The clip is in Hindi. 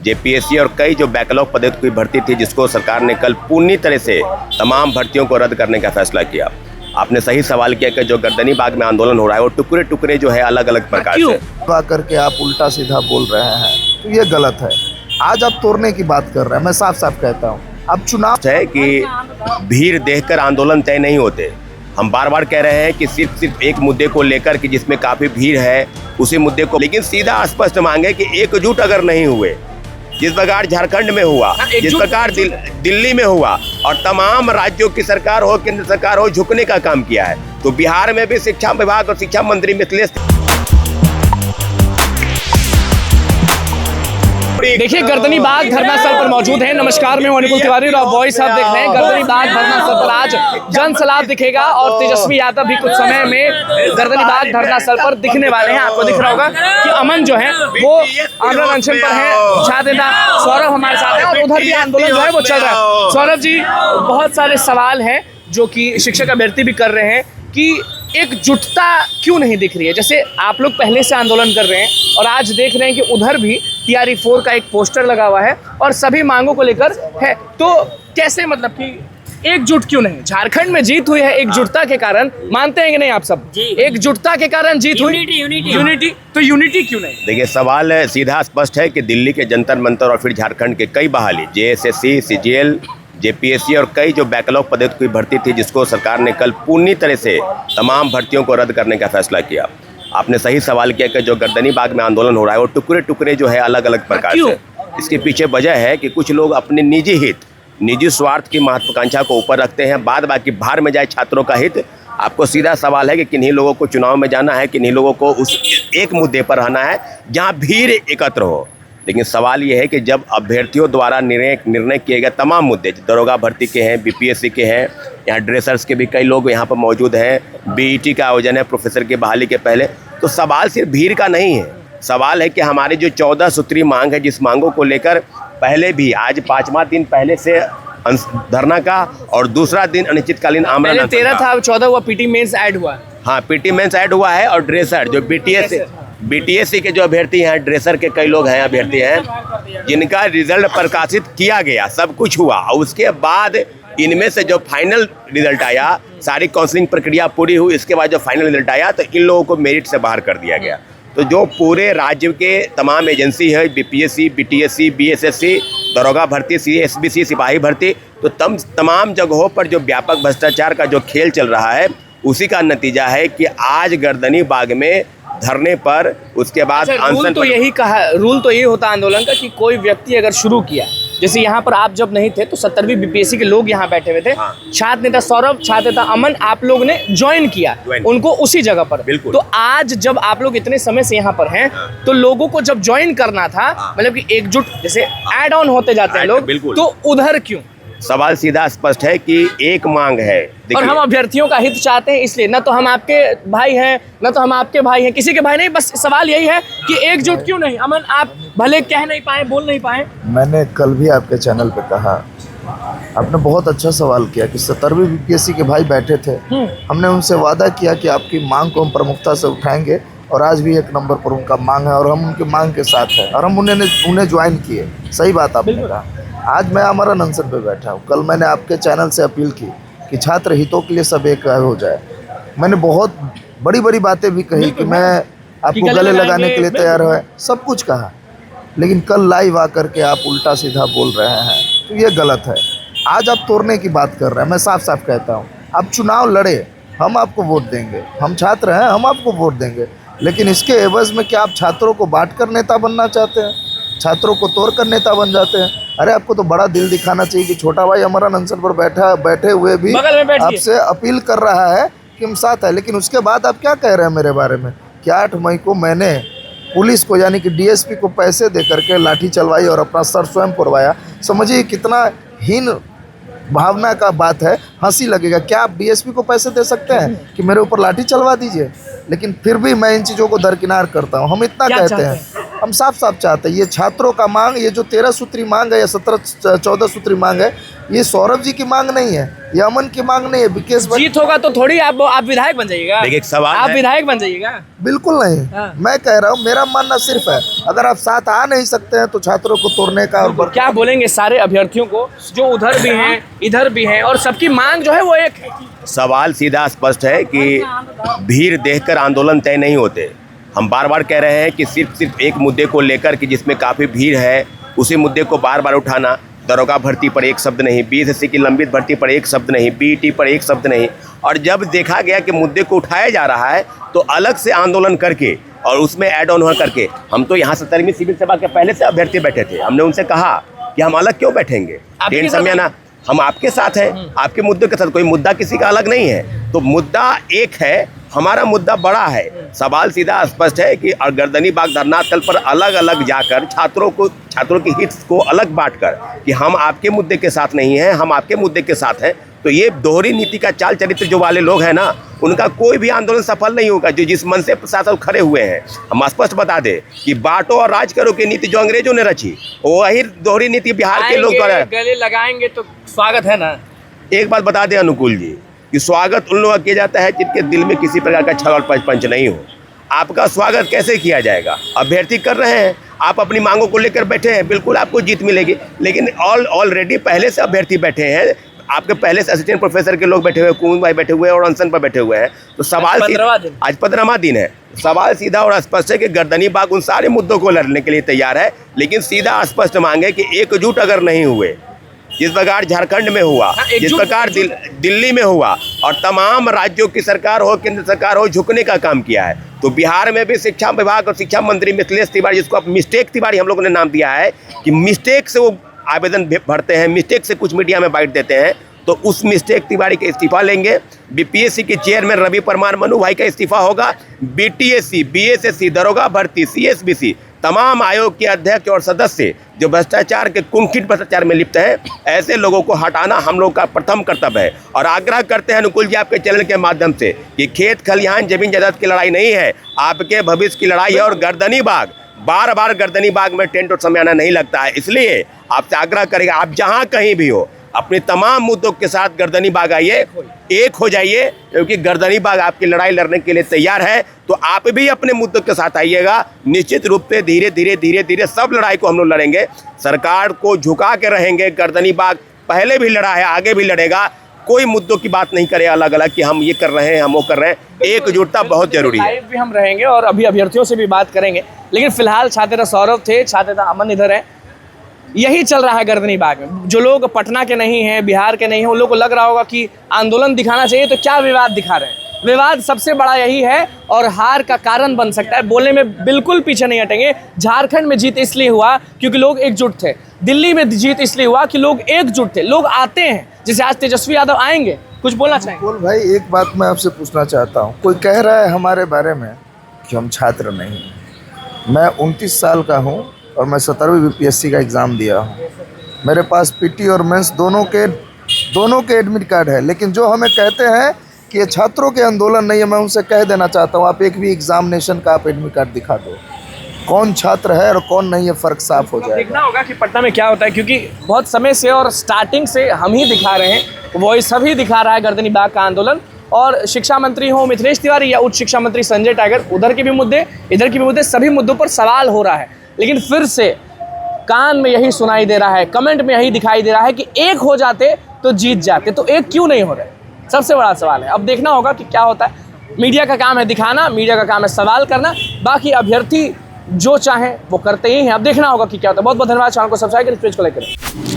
जेपीएससी और कई जो बैकलॉग पदों की भर्ती थी, जिसको सरकार ने कल पूरी तरह से तमाम भर्तियों को रद्द करने का फैसला किया। आपने सही सवाल किया कि जो गर्दनी बाग में आंदोलन हो रहा है वो टुकड़े टुकड़े जो है अलग अलग प्रकार से करके आप उल्टा सीधा बोल रहे हैं, तो ये गलत है। आज आप तोड़ने की बात कर रहे हैं, मैं साफ साफ कहता हूँ। अब चुनाव है कि भीड़ देखकर आंदोलन तय नहीं होते। हम बार बार कह रहे हैं कि सिर्फ एक मुद्दे को लेकर कि जिसमें काफ़ी भीड़ है उसी मुद्दे को, लेकिन सीधा स्पष्ट मांगे कि एकजुट अगर नहीं हुए, जिस प्रकार झारखंड में हुआ, जिस प्रकार दिल्ली में हुआ और तमाम राज्यों की सरकार हो, केंद्र सरकार हो, झुकने का काम किया है, तो बिहार में भी शिक्षा विभाग और शिक्षा मंत्री मिथिलेश देखिए गर्दनी बाग धरना स्थल पर मौजूद है। नमस्कार, मैं अनुकुल तिवारी और वॉइस आप देख रहे हैं। गर्दनी बाग धरना स्थल पर आज जनसलाब दिखेगा और तेजस्वी यादव भी कुछ समय में गर्दनी बाग धरना स्थल पर दिखने वाले हैं। आपको दिख रहा होगा कि अमन जो है वो आंदोलन अनशन पर है, छात्र नेता सौरभ हमारे साथ है और उधर भी आंदोलन जो है वो चल रहा है। सौरभ जी, बहुत सारे सवाल हैं जो कि शिक्षक अभ्यर्थी भी कर रहे हैं कि एकजुटता क्यों नहीं दिख रही है। जैसे आप लोग पहले से आंदोलन कर रहे हैं और आज देख रहे हैं कि उधर भी TRE 4 का एक पोस्टर लगा हुआ है और सभी मांगों को लेकर है, तो कैसे मतलब कि एकजुट क्यों नहीं? झारखंड में जीत हुई है एकजुटता के कारण, मानते हैं कि नहीं आप सब? एकजुटता के कारण जीत हुई, यूनिटी, तो यूनिटी क्यों नहीं? देखिए, सवाल सीधा स्पष्ट है कि दिल्ली के जंतर मंतर और फिर झारखंड के कई बहाली, JSSC, CGL, जेपीएससी और कई जो बैकलॉग पदों की भर्ती थी, जिसको सरकार ने कल पूरी तरह से तमाम भर्तियों को रद्द करने का फैसला किया। आपने सही सवाल किया कि जो गर्दनी बाग में आंदोलन हो रहा है वो टुकड़े टुकड़े जो है अलग अलग प्रकार से। इसके पीछे वजह है कि कुछ लोग अपने निजी हित, निजी स्वार्थ की महत्वाकांक्षा को ऊपर रखते हैं, बाद बाकी बाहर में जाए छात्रों का हित। आपको सीधा सवाल है कि किन्हीं लोगों को चुनाव में जाना है, किन्हीं लोगों को उस एक मुद्दे पर रहना है जहाँ भीड़ एकत्र हो। लेकिन सवाल ये है कि जब अभ्यर्थियों द्वारा निर्णय किए गए तमाम मुद्दे, दरोगा भर्ती के हैं, BPSC के हैं, यहाँ ड्रेसर्स के भी कई लोग यहाँ पर मौजूद हैं, BET का आयोजन है प्रोफेसर की बहाली के पहले, तो सवाल सिर्फ भीड़ का नहीं है। सवाल है कि हमारी जो 14 सूत्री मांग है, जिस मांगों को लेकर पहले भी आज 5वां दिन पहले से धरना का और दूसरा दिन अनिश्चितकालीन आमरण 13 था, 14 हुआ, PT मेंस ऐड हुआ। हाँ, PT मेंस ऐड हुआ है और ड्रेसर जो BTSC के जो अभ्यर्थी हैं, ड्रेसर के कई लोग हैं अभ्यर्थी हैं, जिनका रिजल्ट प्रकाशित किया गया, सब कुछ हुआ और उसके बाद इनमें से जो फाइनल रिजल्ट आया, सारी काउंसलिंग प्रक्रिया पूरी हुई, इसके बाद जो फाइनल रिजल्ट आया तो इन लोगों को मेरिट से बाहर कर दिया गया। तो जो पूरे राज्य के तमाम एजेंसी है, BPSC, BTSC, BSSC, दरोगा भर्ती, CSBC, सिपाही भर्ती, तो तमाम जगहों पर जो व्यापक भ्रष्टाचार का जो खेल चल रहा है, उसी का नतीजा है कि आज गर्दनी बाग में धरने पर उसके बाद रूल तो यही होता आंदोलन का कि कोई व्यक्ति अगर शुरू किया, जैसे यहाँ पर आप जब नहीं थे तो 70वीं BPSC के लोग यहाँ बैठे हुए थे। हाँ। छात्र नेता सौरभ, छात्र नेता अमन, आप लोग ने ज्वाइन किया उनको उसी जगह पर। तो आज जब आप लोग इतने समय से यहाँ पर हैं, तो लोगों को जब ज्वाइन करना था, मतलब कि एकजुट जैसे ऐड ऑन होते जाते हैं लोग, तो उधर क्यों? सवाल सीधा स्पष्ट है कि एक मांग है और हम अभ्यर्थियों का हित चाहते हैं, इसलिए ना तो हम आपके भाई हैं, ना तो हम आपके भाई हैं, किसी के भाई नहीं, बस सवाल यही है कि एकजुट क्यों नहीं? अमन, आप भले कह नहीं पाए, बोल नहीं पाए। मैंने कल भी आपके चैनल पे कहा, आपने बहुत अच्छा सवाल किया कि 70वीं BPSC के भाई बैठे थे, हमने उनसे वादा किया कि आपकी मांग को हम प्रमुखता से उठाएंगे और आज भी 1 नंबर पर उनका मांग है और हम उनकी मांग के साथ हैं और हम उन्हें ज्वाइन किए। सही बात आपने कहा। आज मैं आमरण अनशन पे बैठा हूँ। कल मैंने आपके चैनल से अपील की कि छात्र हितों के लिए सब एक हो जाए। मैंने बहुत बड़ी बड़ी बातें भी कही कि मैं आपको गले लगाने के लिए तैयार है, सब कुछ कहा, लेकिन कल लाइव आकर के आप उल्टा सीधा बोल रहे हैं, तो ये गलत है। आज आप तोड़ने की बात कर रहे हैं, मैं साफ साफ कहता हूँ। आप चुनाव लड़े, हम आपको वोट देंगे, हम छात्र हैं, हम आपको वोट देंगे, लेकिन इसके एवज में क्या आप छात्रों को बांट कर नेता बनना चाहते हैं? छात्रों को तोड़ कर नेता बन जाते हैं? अरे आपको तो बड़ा दिल दिखाना चाहिए कि छोटा भाई आमरण अनशन पर बैठे हुए भी आपसे अपील कर रहा है कि हम साथ है, लेकिन उसके बाद आप क्या कह रहे हैं मेरे बारे में कि 8 मई को मैंने पुलिस को यानी कि DSP को पैसे दे करके लाठी चलवाई और अपना सर स्वयं पुरवाया। समझिए कितना हीन भावना का बात है। हंसी लगेगा। क्या आप DSP को पैसे दे सकते हैं कि मेरे ऊपर लाठी चलवा दीजिए? लेकिन फिर भी मैं इन चीज़ों को दरकिनार करता हूँ। हम इतना कहते हैं हम साफ साफ चाहते हैं ये छात्रों का मांग, ये जो 13 सूत्री मांग है या 14 सूत्री मांग है, ये सौरभ जी की मांग नहीं है, ये अमन की मांग नहीं है। विकेश भाई जीत होगा तो थोड़ी आप विधायक बन जाइएगा। देखिए, एक सवाल आप है। विधायक बन जाइएगा। बिल्कुल नहीं। हाँ। मैं कह रहा हूँ, मेरा मानना सिर्फ है अगर आप साथ आ नहीं सकते हैं तो छात्रों को तोड़ने का और क्या बोलेंगे सारे अभ्यर्थियों को जो उधर भी हैं इधर भी हैं और सबकी मांग जो है वो एक है? सवाल सीधा स्पष्ट है कि भीड़ देखकर आंदोलन तय नहीं होते। हम बार बार कह रहे हैं कि सिर्फ एक मुद्दे को लेकर कि जिसमें काफ़ी भीड़ है, उसी मुद्दे को बार बार उठाना। दरोगा भर्ती पर एक शब्द नहीं, बीएसएससी की लंबित भर्ती पर एक शब्द नहीं, बीईटी पर एक शब्द नहीं। और जब देखा गया कि मुद्दे को उठाया जा रहा है तो अलग से आंदोलन करके और उसमें ऐड ऑन हुआ करके, हम तो यहाँ 17वीं सिविल सेवा के पहले से अभ्यर्थी बैठे थे। हमने उनसे कहा कि हम अलग क्यों बैठेंगे, टेंशन में ना, हम आपके साथ हैं, आपके मुद्दे के साथ, कोई मुद्दा किसी का अलग नहीं है। तो मुद्दा एक है, हमारा मुद्दा बड़ा है। सवाल सीधा स्पष्ट है कि गर्दनी बाग धरना स्थल पर अलग अलग जाकर छात्रों के हित को अलग बांटकर कि हम आपके मुद्दे के साथ नहीं हैं, हम आपके मुद्दे के साथ हैं, तो ये दोहरी नीति का चाल चरित्र जो वाले लोग हैं ना, उनका कोई भी आंदोलन सफल नहीं होगा। जो जिस मन से प्रशासन खड़े हुए हैं, हम स्पष्ट बता दें कि बांटो और राज करो की नीति जो अंग्रेजों ने रची, वही दोहरी नीति बिहार के लोग गले लगाएंगे तो स्वागत है ना। एक बात बता दें अनुकूल जी कि स्वागत उन लोगों का किया जाता है जिनके दिल में किसी प्रकार का छल और पंच नहीं हो। आपका स्वागत कैसे किया जाएगा? अभ्यर्थी कर रहे हैं, आप अपनी मांगों को लेकर बैठे हैं, बिल्कुल आपको जीत मिलेगी। लेकिन ऑलरेडी पहले से अभ्यर्थी बैठे हैं, आपके पहले से असिस्टेंट प्रोफेसर के लोग बैठे हुए, कुमुद भाई बैठे हुए हैं और अनशन पर बैठे हुए हैं। तो सवाल आज 15वां दिन है। सवाल सीधा और स्पष्ट है कि गर्दनी बाग उन सारे मुद्दों को लड़ने के लिए तैयार है, लेकिन सीधा स्पष्ट मांगे कि एकजुट अगर नहीं हुए, जिस प्रकार झारखंड में हुआ, जिस प्रकार दिल्ली में हुआ और तमाम राज्यों की सरकार हो, केंद्र सरकार हो, झुकने का काम किया है, तो बिहार में भी शिक्षा विभाग और शिक्षा मंत्री मिथिलेश तिवारी, जिसको अब मिस्टेक तिवारी हम लोगों ने नाम दिया है कि मिस्टेक से वो आवेदन भरते हैं, मिस्टेक से कुछ मीडिया में बाइट देते हैं, तो उस मिस्टेक तिवारी का इस्तीफा लेंगे। बीपीएससी के चेयरमैन रवि परमार मनु भाई का इस्तीफा होगा। बीटीएससी, बीएसएससी, दरोगा भर्ती, सीएसबीसी, तमाम आयोग के अध्यक्ष और सदस्य जो भ्रष्टाचार के कुंठित भ्रष्टाचार में लिप्त हैं, ऐसे लोगों को हटाना हम लोग का प्रथम कर्तव्य है। और आग्रह करते हैं अनुकूल जी आपके चैनल के माध्यम से कि खेत खलिहान जमीन जायदाद की लड़ाई नहीं है, आपके भविष्य की लड़ाई है। और गर्दनी बाग, बार बार गर्दनी बाग में टेंट और समय आना नहीं लगता है, इसलिए आपसे आग्रह करेगा आप जहाँ कहीं भी हो अपने तमाम मुद्दों के साथ गर्दनी बाग आइए, एक हो जाइए, क्योंकि गर्दनी बाग आपकी लड़ाई लड़ने के लिए तैयार है। तो आप भी अपने मुद्दों के साथ आइएगा। निश्चित रूप से धीरे धीरे सब लड़ाई को हम लोग लड़ेंगे, सरकार को झुका के रहेंगे। गर्दनी बाग पहले भी लड़ा है, आगे भी लड़ेगा। कोई मुद्दों की बात नहीं करे अलग अलग कि हम ये कर रहे हैं, हम वो कर रहे हैं। एकजुटता बहुत जरूरी है। लाइव भी हम रहेंगे और अभी अभ्यर्थियों से भी बात करेंगे, लेकिन फिलहाल छात्र सौरभ थे, छात्र अमन इधर है। यही चल रहा है गर्दनी बाग में। जो लोग पटना के नहीं हैं, बिहार के नहीं हैं, उन लोगों को लग रहा होगा कि आंदोलन दिखाना चाहिए, तो क्या विवाद दिखा रहे हैं? विवाद सबसे बड़ा यही है और हार का कारण बन सकता है। बोलने में बिल्कुल पीछे नहीं हटेंगे। झारखंड में जीत इसलिए हुआ क्योंकि लोग एकजुट थे। दिल्ली में जीत इसलिए हुआ कि लोग एकजुट थे। लोग आते हैं, जैसे आज तेजस्वी यादव आएंगे। कुछ बोलना चाहेंगे? बोल भाई, एक बात मैं आपसे पूछना चाहता हूँ। कोई कह रहा है हमारे बारे में कि हम छात्र नहीं हैं। मैं 29 साल का हूँ और मैं 17वीं बीपीएससी का एग्ज़ाम दिया हूँ। मेरे पास पीटी और मेंस दोनों के एडमिट कार्ड है। लेकिन जो हमें कहते हैं कि ये छात्रों के आंदोलन नहीं है, मैं उनसे कह देना चाहता हूँ, आप एक भी एग्जामिनेशन का आप एडमिट कार्ड दिखा दो, कौन छात्र है और कौन नहीं है, फ़र्क साफ हो जाएगा। देखना होगा कि पटना में क्या होता है, क्योंकि बहुत समय से और स्टार्टिंग से हम ही दिखा रहे हैं, वॉइस सभी दिखा रहा है गर्दनी बाग का आंदोलन। और शिक्षा मंत्री हो मिथिलेश तिवारी या उच्च शिक्षा मंत्री संजय टाइगर, उधर के भी मुद्दे इधर के भी मुद्दे, सभी मुद्दों पर सवाल हो रहा है। लेकिन फिर से कान में यही सुनाई दे रहा है, कमेंट में यही दिखाई दे रहा है कि एक हो जाते तो जीत जाते, तो एक क्यों नहीं हो रहे? सबसे बड़ा सवाल है। अब देखना होगा कि क्या होता है। मीडिया का काम है दिखाना, मीडिया का काम है सवाल करना, बाकी अभ्यर्थी जो चाहें वो करते ही हैं। अब देखना होगा कि क्या होता है। बहुत बहुत धन्यवाद। चैनल को सब्सक्राइब करें, पेज को लाइक करें।